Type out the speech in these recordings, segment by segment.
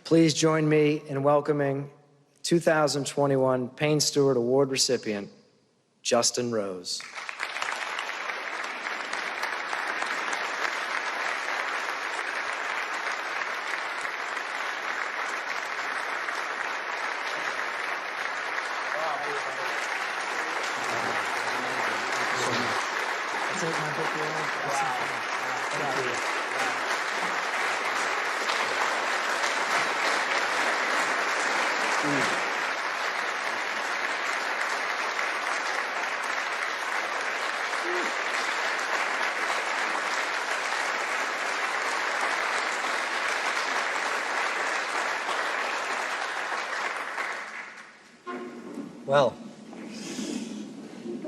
Please join me in welcoming 2021 Payne Stewart Award recipient, Justin Rose.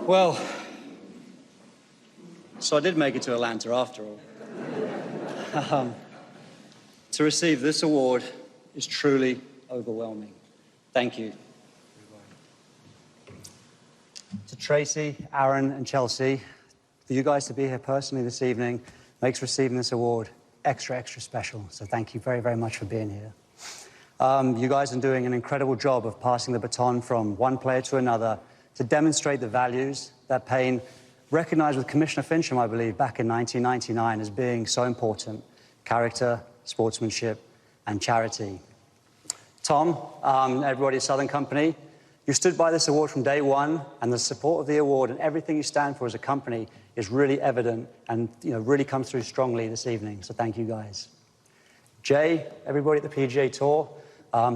Well, so I did make it to Atlanta after all. To receive this award is truly overwhelming. Thank you. To Tracy, Aaron, and Chelsea, for you guys to be here personally this evening makes receiving this award extra, extra special. So thank you very, very much for being here. You guys are doing an incredible job of passing the baton from one player to another to demonstrate the values that Payne recognized with Commissioner Fincham, I believe, back in 1999 as being so important: character, sportsmanship, and charity. Tom, everybody at Southern Company, you stood by this award from day one, and the support of the award and everything you stand for as a company is really evident and really comes through strongly this evening. So thank you guys. Jay, everybody at the PGA Tour,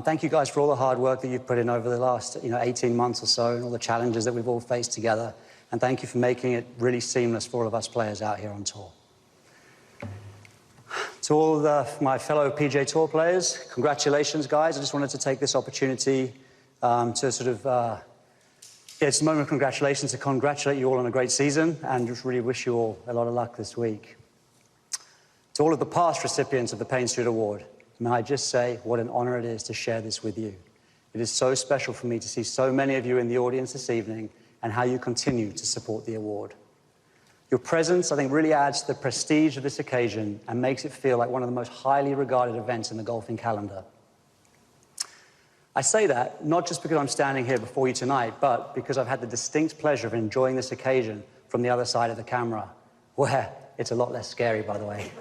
thank you guys for all the hard work that you've put in over the last 18 months or so and all the challenges that we've all faced together. And thank you for making it really seamless for all of us players out here on tour. To all of my fellow PGA Tour players, congratulations, guys. I just wanted to take this opportunity to sort of, it's a moment of congratulations to congratulate you all on a great season and just really wish you all a lot of luck this week. To all of the past recipients of the Payne Stewart Award, may I just say what an honor it is to share this with you. It is so special for me to see so many of you in the audience this evening and how you continue to support the award. Your presence, I think, really adds to the prestige of this occasion and makes it feel like one of the most highly regarded events in the golfing calendar. I say that not just because I'm standing here before you tonight, but because I've had the distinct pleasure of enjoying this occasion from the other side of the camera, where it's a lot less scary, by the way.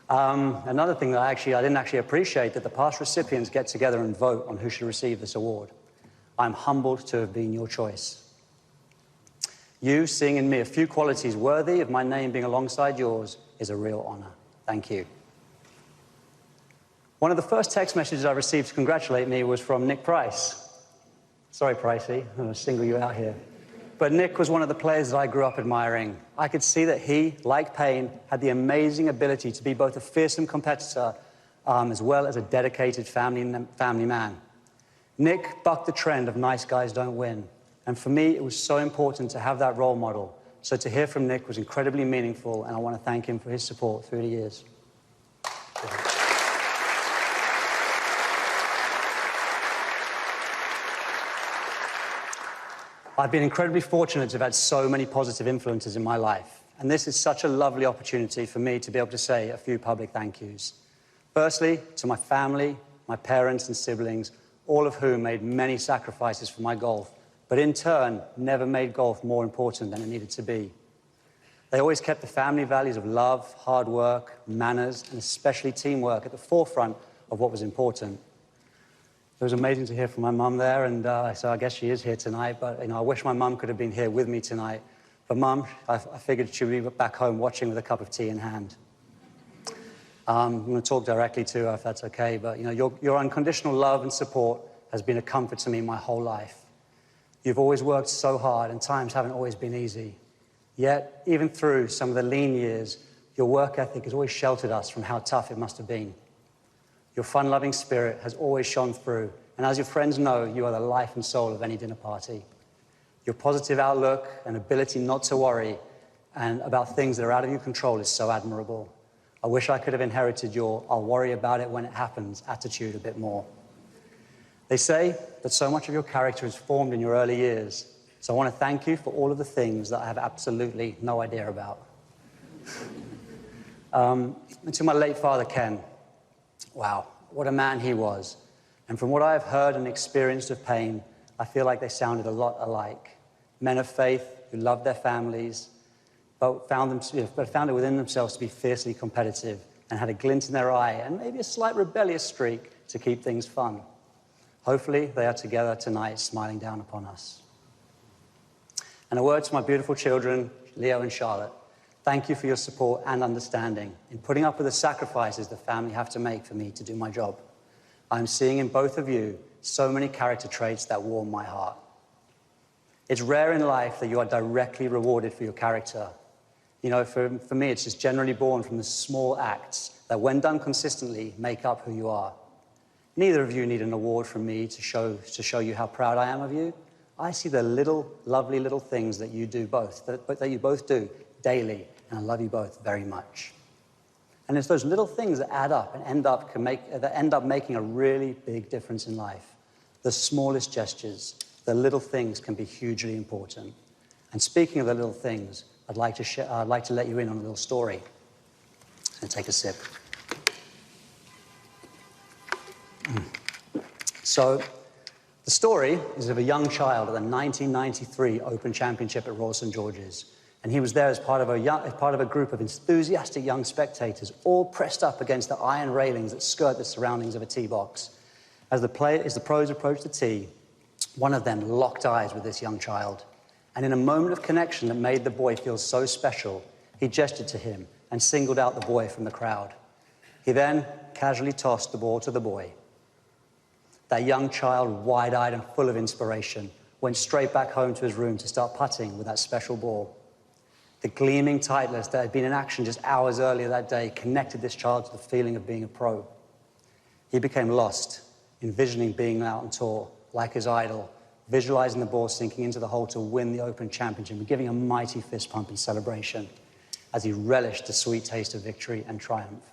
Another thing that I didn't actually appreciate, that the past recipients get together and vote on who should receive this award. I'm humbled to have been your choice. You seeing in me a few qualities worthy of my name being alongside yours is a real honor. Thank you. One of the first text messages I received to congratulate me was from Nick Price. Sorry, Pricey, I'm going to single you out here. But Nick was one of the players that I grew up admiring. I could see that he, like Payne, had the amazing ability to be both a fearsome competitor as well as a dedicated family man. Nick bucked the trend of nice guys don't win. And for me, it was so important to have that role model. So to hear from Nick was incredibly meaningful, and I want to thank him for his support through the years. I've been incredibly fortunate to have had so many positive influences in my life, and this is such a lovely opportunity for me to be able to say a few public thank yous. Firstly, to my family, my parents and siblings, all of whom made many sacrifices for my golf, but in turn never made golf more important than it needed to be. They always kept the family values of love, hard work, manners, and especially teamwork at the forefront of what was important. It was amazing to hear from my mum there, and so I guess she is here tonight, but I wish my mum could have been here with me tonight. But Mum, I figured she'd be back home watching with a cup of tea in hand. I'm going to talk directly to her if that's okay, but your unconditional love and support has been a comfort to me my whole life. You've always worked so hard, and times haven't always been easy. Yet, even through some of the lean years, your work ethic has always sheltered us from how tough it must have been. Your fun-loving spirit has always shone through, and as your friends know, you are the life and soul of any dinner party. Your positive outlook and ability not to worry and about things that are out of your control is so admirable. I wish I could have inherited your "I'll worry about it when it happens" attitude a bit more. They say that so much of your character is formed in your early years, so I want to thank you for all of the things that I have absolutely no idea about. And to my late father, Ken, wow, what a man he was. And from what I have heard and experienced of Payne, I feel like they sounded a lot alike. Men of faith who loved their families, but found it within themselves to be fiercely competitive and had a glint in their eye and maybe a slight rebellious streak to keep things fun. Hopefully, they are together tonight, smiling down upon us. And a word to my beautiful children, Leo and Charlotte. Thank you for your support and understanding in putting up with the sacrifices the family have to make for me to do my job. I'm seeing in both of you so many character traits that warm my heart. It's rare in life that you are directly rewarded for your character. You know, for me, it's just generally born from the small acts that, when done consistently, make up who you are. Neither of you need an award from me to show you how proud I am of you. I see the little, lovely little things that you do both, that you both do daily, and I love you both very much. And it's those little things that add up and end up making a really big difference in life. The smallest gestures, the little things can be hugely important. And speaking of the little things, I'd like to let you in on a little story. I'm going to take a sip. So, the story is of a young child at the 1993 Open Championship at Royal St. George's. And he was there as part of a group of enthusiastic young spectators, all pressed up against the iron railings that skirt the surroundings of a tee box. As the pros approached the tee, one of them locked eyes with this young child. And in a moment of connection that made the boy feel so special, he gestured to him and singled out the boy from the crowd. He then casually tossed the ball to the boy. That young child, wide-eyed and full of inspiration, went straight back home to his room to start putting with that special ball. The gleaming Titleist that had been in action just hours earlier that day connected this child to the feeling of being a pro. He became lost, envisioning being out on tour, like his idol, visualizing the ball sinking into the hole to win the Open Championship and giving a mighty fist pump in celebration as he relished the sweet taste of victory and triumph.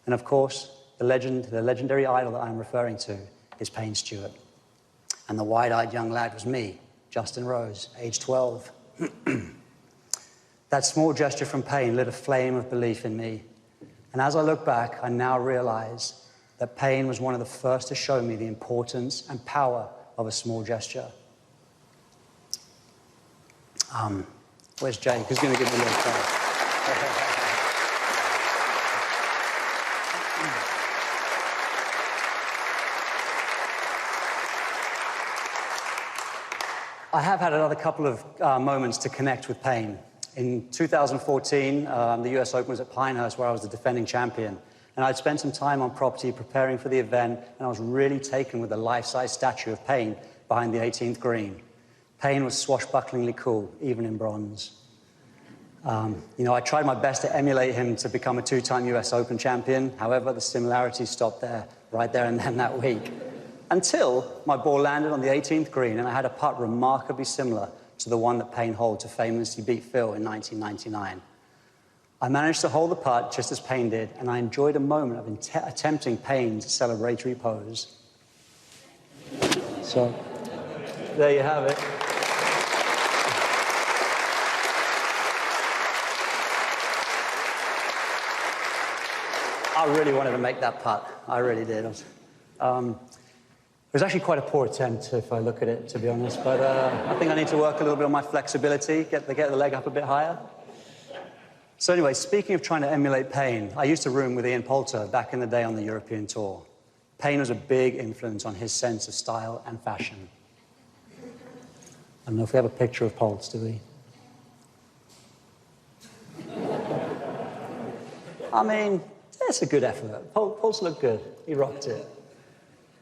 And of course, the legendary idol that I'm referring to is Payne Stewart. And the wide-eyed young lad was me, Justin Rose, age 12. That small gesture from Payne lit a flame of belief in me. And as I look back, I now realize that Payne was one of the first to show me the importance and power of a small gesture. Where's Jake? Who's going to give me a little clap? I have had another couple of moments to connect with Payne. In 2014, the US Open was at Pinehurst, where I was the defending champion. And I'd spent some time on property preparing for the event, and I was really taken with the life-size statue of Payne behind the 18th green. Payne was swashbucklingly cool, even in bronze. I tried my best to emulate him to become a two-time US Open champion. However, the similarities stopped there, right there and then that week. Until my ball landed on the 18th green, and I had a putt remarkably similar to the one that Payne holed to famously beat Phil in 1999. I managed to hold the putt just as Payne did, and I enjoyed a moment of attempting Payne's celebratory pose. So, there you have it. I really wanted to make that putt. I really did. It was actually quite a poor attempt, if I look at it, to be honest. But I think I need to work a little bit on my flexibility, get the leg up a bit higher. So anyway, speaking of trying to emulate Payne, I used to room with Ian Poulter back in the day on the European tour. Payne was a big influence on his sense of style and fashion. I don't know if we have a picture of Poults, do we? I mean, that's a good effort. Poults looked good. He rocked it.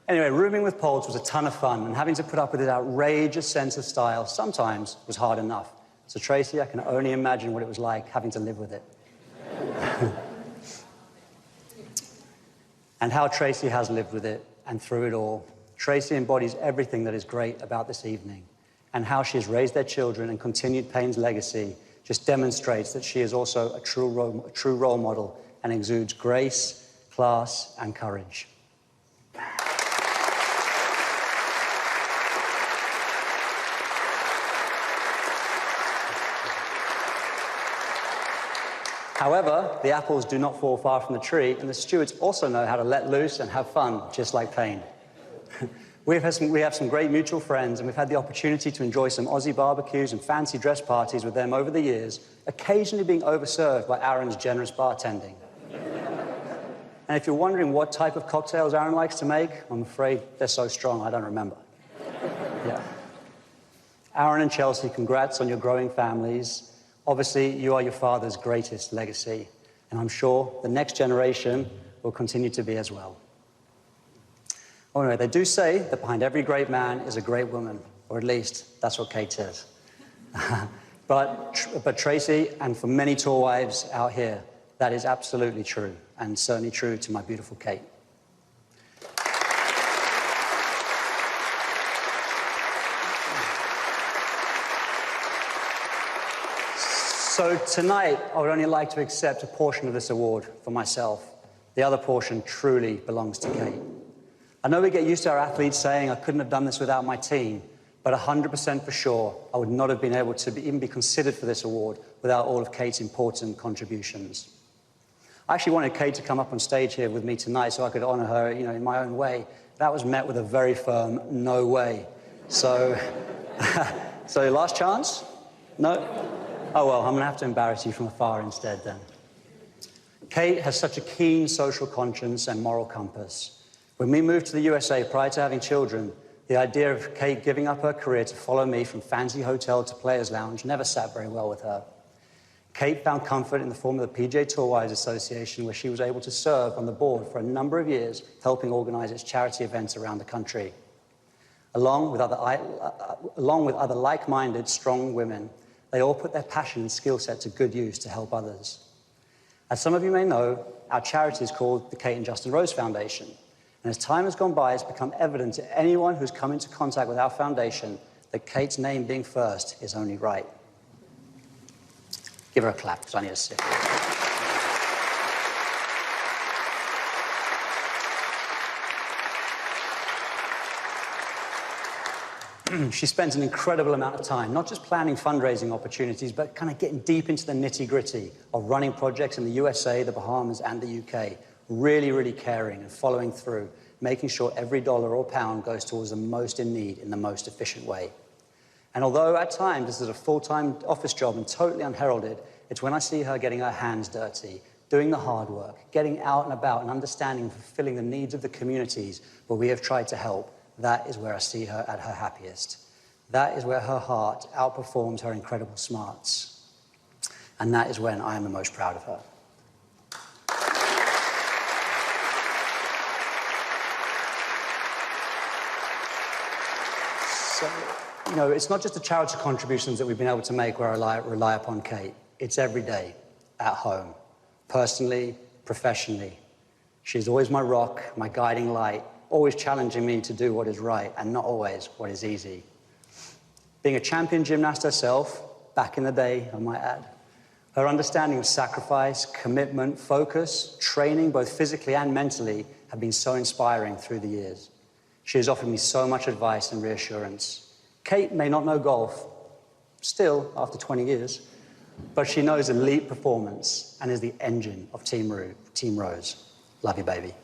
Anyway, rooming with Poults was a ton of fun, and having to put up with his outrageous sense of style sometimes was hard enough. So, Tracy, I can only imagine what it was like having to live with it. And how Tracy has lived with it, and through it all. Tracy embodies everything that is great about this evening, and how she has raised their children and continued Payne's legacy just demonstrates that she is also a true role model and exudes grace, class, and courage. However, the apples do not fall far from the tree, and the Stewarts also know how to let loose and have fun, just like Payne. We have some great mutual friends, and we've had the opportunity to enjoy some Aussie barbecues and fancy dress parties with them over the years, occasionally being overserved by Aaron's generous bartending. And if you're wondering what type of cocktails Aaron likes to make, I'm afraid they're so strong I don't remember. Yeah. Aaron and Chelsea, congrats on your growing families. Obviously, you are your father's greatest legacy, and I'm sure the next generation will continue to be as well. Oh, anyway, they do say that behind every great man is a great woman, or at least that's what Kate says. but Tracy, and for many tour wives out here, that is absolutely true, and certainly true to my beautiful Kate. So tonight, I would only like to accept a portion of this award for myself. The other portion truly belongs to Kate. I know we get used to our athletes saying, I couldn't have done this without my team, but 100% for sure, I would not have been able to even be considered for this award without all of Kate's important contributions. I actually wanted Kate to come up on stage here with me tonight so I could honor her, in my own way. That was met with a very firm no way. So, so last chance? No? Oh, well, I'm going to have to embarrass you from afar instead, then. Kate has such a keen social conscience and moral compass. When we moved to the USA prior to having children, the idea of Kate giving up her career to follow me from fancy hotel to players' lounge never sat very well with her. Kate found comfort in the form of the PGA Tour Wives Association, where she was able to serve on the board for a number of years, helping organize its charity events around the country. Along with other like-minded, strong women, they all put their passion and skill set to good use to help others. As some of you may know, our charity is called the Kate and Justin Rose Foundation. And as time has gone by, it's become evident to anyone who's come into contact with our foundation that Kate's name being first is only right. Give her a clap, because I need a sip. She spends an incredible amount of time, not just planning fundraising opportunities, but kind of getting deep into the nitty-gritty of running projects in the USA, the Bahamas, and the UK. Really, really caring and following through, making sure every dollar or pound goes towards the most in need in the most efficient way. And although at times this is a full-time office job and totally unheralded, it's when I see her getting her hands dirty, doing the hard work, getting out and about and understanding and fulfilling the needs of the communities where we have tried to help, that is where I see her at her happiest. That is where her heart outperforms her incredible smarts. And that is when I am the most proud of her. So, it's not just the charity contributions that we've been able to make where I rely upon Kate. It's every day, at home, personally, professionally. She's always my rock, my guiding light, always challenging me to do what is right and not always what is easy. Being a champion gymnast herself, back in the day, I might add, her understanding of sacrifice, commitment, focus, training, both physically and mentally, have been so inspiring through the years. She has offered me so much advice and reassurance. Kate may not know golf, still, after 20 years, but she knows elite performance and is the engine of Team Rose. Love you, baby.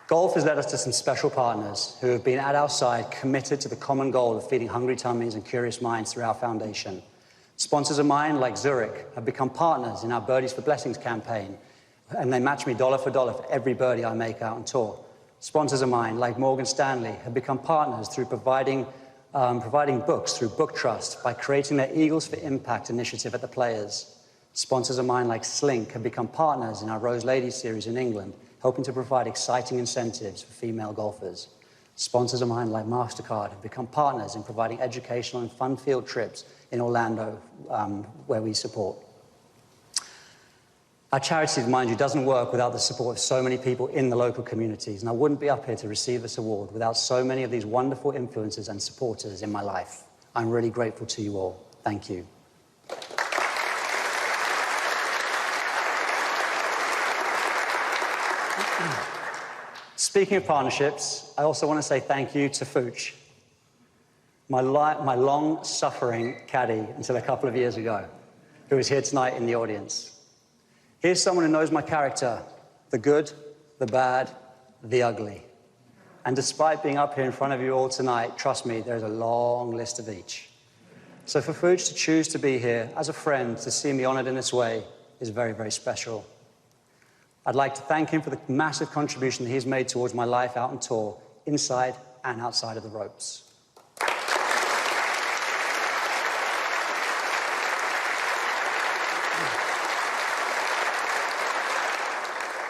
Golf has led us to some special partners who have been at our side, committed to the common goal of feeding hungry tummies and curious minds through our foundation. Sponsors of mine, like Zurich, have become partners in our Birdies for Blessings campaign, and they match me dollar for dollar for every birdie I make out on tour. Sponsors of mine, like Morgan Stanley, have become partners through providing books through Book Trust by creating their Eagles for Impact initiative at the Players. Sponsors of mine, like Slink, have become partners in our Rose Ladies series in England, helping to provide exciting incentives for female golfers. Sponsors of mine, like MasterCard, have become partners in providing educational and fun field trips in Orlando, where we support. Our charity, mind you, doesn't work without the support of so many people in the local communities, and I wouldn't be up here to receive this award without so many of these wonderful influencers and supporters in my life. I'm really grateful to you all. Thank you. Speaking of partnerships, I also want to say thank you to Fooch. my long-suffering caddy until a couple of years ago, who is here tonight in the audience. Here's someone who knows my character, the good, the bad, the ugly. And despite being up here in front of you all tonight, trust me, there's a long list of each. So for Fuj to choose to be here as a friend, to see me honored in this way, is very, very special. I'd like to thank him for the massive contribution that he's made towards my life out on tour, inside and outside of the ropes.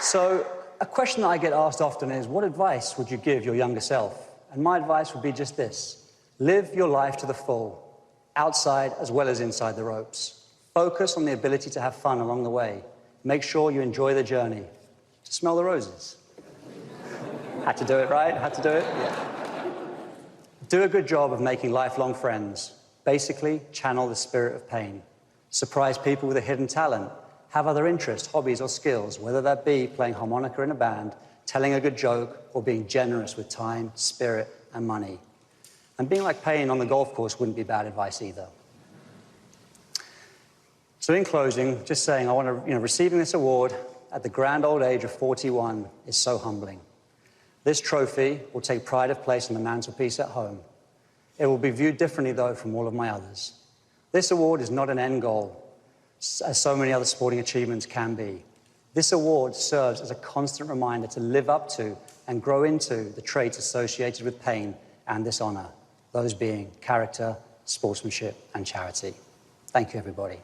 So, a question that I get asked often is, what advice would you give your younger self? And my advice would be just this: live your life to the full, outside as well as inside the ropes. Focus on the ability to have fun along the way. Make sure you enjoy the journey. To smell the roses. Had to do it, right? Had to do it? Yeah. Do a good job of making lifelong friends. Basically, channel the spirit of Payne. Surprise people with a hidden talent. Have other interests, hobbies, or skills, whether that be playing harmonica in a band, telling a good joke, or being generous with time, spirit, and money. And being like Payne on the golf course wouldn't be bad advice either. So in closing, just saying, I want to, receiving this award at the grand old age of 41 is so humbling. This trophy will take pride of place on the mantelpiece at home. It will be viewed differently, though, from all of my others. This award is not an end goal, as so many other sporting achievements can be. This award serves as a constant reminder to live up to and grow into the traits associated with Payne and this honor, those being character, sportsmanship, and charity. Thank you, everybody.